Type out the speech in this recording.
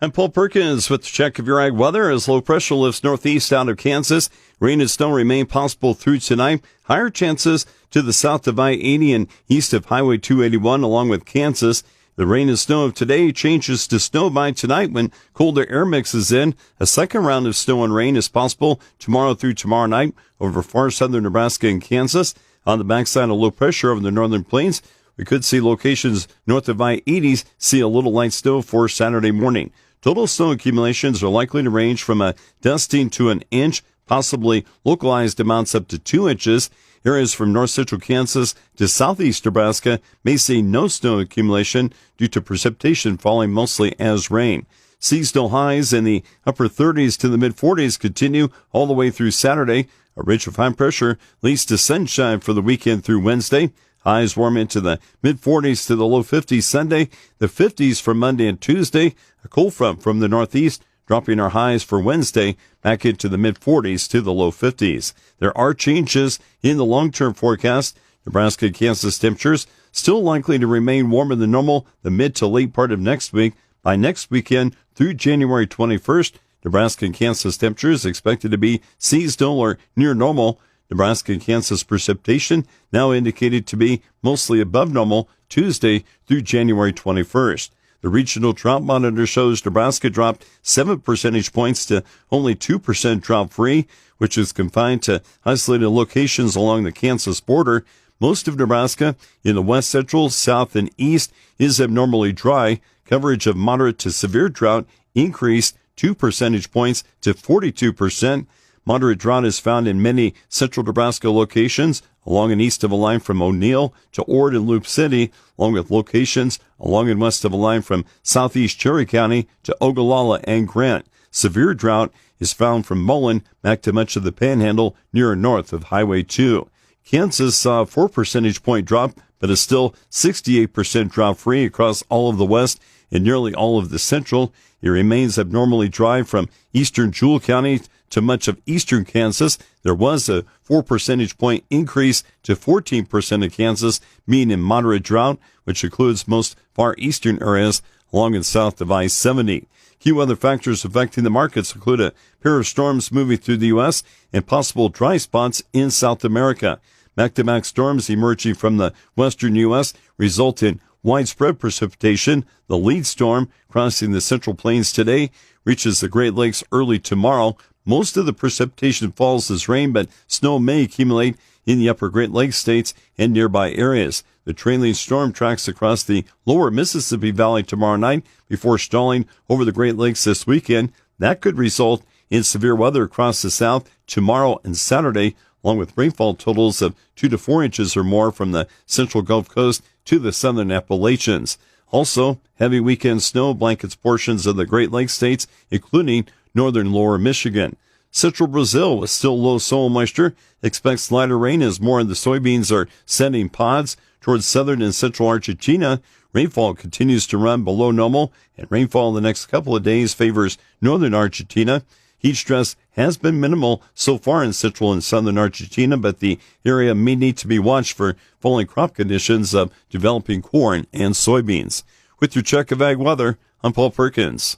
I'm Paul Perkins with the check of your ag weather as low pressure lifts northeast out of Kansas. Rain and snow remain possible through tonight. Higher chances to the south of I-80 and east of Highway 281 along with Kansas. The rain and snow of today changes to snow by tonight when colder air mixes in. A second round of snow and rain is possible tomorrow through tomorrow night over far southern Nebraska and Kansas. On the backside of low pressure over the northern plains, we could see locations north of I-80s see a little light snow for Saturday morning. Total snow accumulations are likely to range from a dusting to an inch, possibly localized amounts up to 2 inches. Areas from north central Kansas to southeast Nebraska may see no snow accumulation due to precipitation falling mostly as rain. Seasonal highs in the upper 30s to the mid 40s continue all the way through Saturday. A ridge of high pressure leads to sunshine for the weekend through Wednesday. Highs warm into the mid-40s to the low 50s Sunday, the 50s for Monday and Tuesday. A cold front from the northeast dropping our highs for Wednesday back into the mid-40s to the low 50s. There are changes in the long-term forecast. Nebraska and Kansas temperatures still likely to remain warmer than normal the mid to late part of next week. By next weekend through January 21st, Nebraska and Kansas temperatures expected to be seasonal or near normal. Nebraska and Kansas precipitation now indicated to be mostly above normal Tuesday through January 21st. The regional drought monitor shows Nebraska dropped 7 percentage points to only 2% drought-free, which is confined to isolated locations along the Kansas border. Most of Nebraska in the west central, south, and east is abnormally dry. Coverage of moderate to severe drought increased 2 percentage points to 42%. Moderate drought is found in many central Nebraska locations along and east of a line from O'Neill to Ord and Loop City, along with locations along and west of a line from southeast Cherry County to Ogallala and Grant. Severe drought is found from Mullen back to much of the Panhandle near and north of Highway 2. Kansas saw a 4 percentage point drop, but is still 68% drought-free across all of the west and nearly all of the central. It remains abnormally dry from eastern Jewell County to much of eastern Kansas. There was a 4 percentage point increase to 14% of Kansas, being in moderate drought, which includes most far eastern areas along and south of I-70. Key weather factors affecting the markets include a pair of storms moving through the U.S. and possible dry spots in South America. Back-to-back storms emerging from the western U.S. result in widespread precipitation. The lead storm crossing the Central Plains today reaches the Great Lakes early tomorrow. Most of the precipitation falls as rain, but snow may accumulate in the upper Great Lakes states and nearby areas. The trailing storm tracks across the lower Mississippi Valley tomorrow night before stalling over the Great Lakes this weekend. That could result in severe weather across the south tomorrow and Saturday, along with rainfall totals of 2 to 4 inches or more from the central Gulf Coast to the southern Appalachians. Also, heavy weekend snow blankets portions of the Great Lakes states, including northern lower Michigan. Central Brazil, with still low soil moisture, expects lighter rain as more of the soybeans are sending pods. Towards southern and central Argentina, rainfall continues to run below normal, and rainfall in the next couple of days favors northern Argentina. Heat stress has been minimal so far in central and southern Argentina, but the area may need to be watched for falling crop conditions of developing corn and soybeans. With your check of ag weather, I'm Paul Perkins.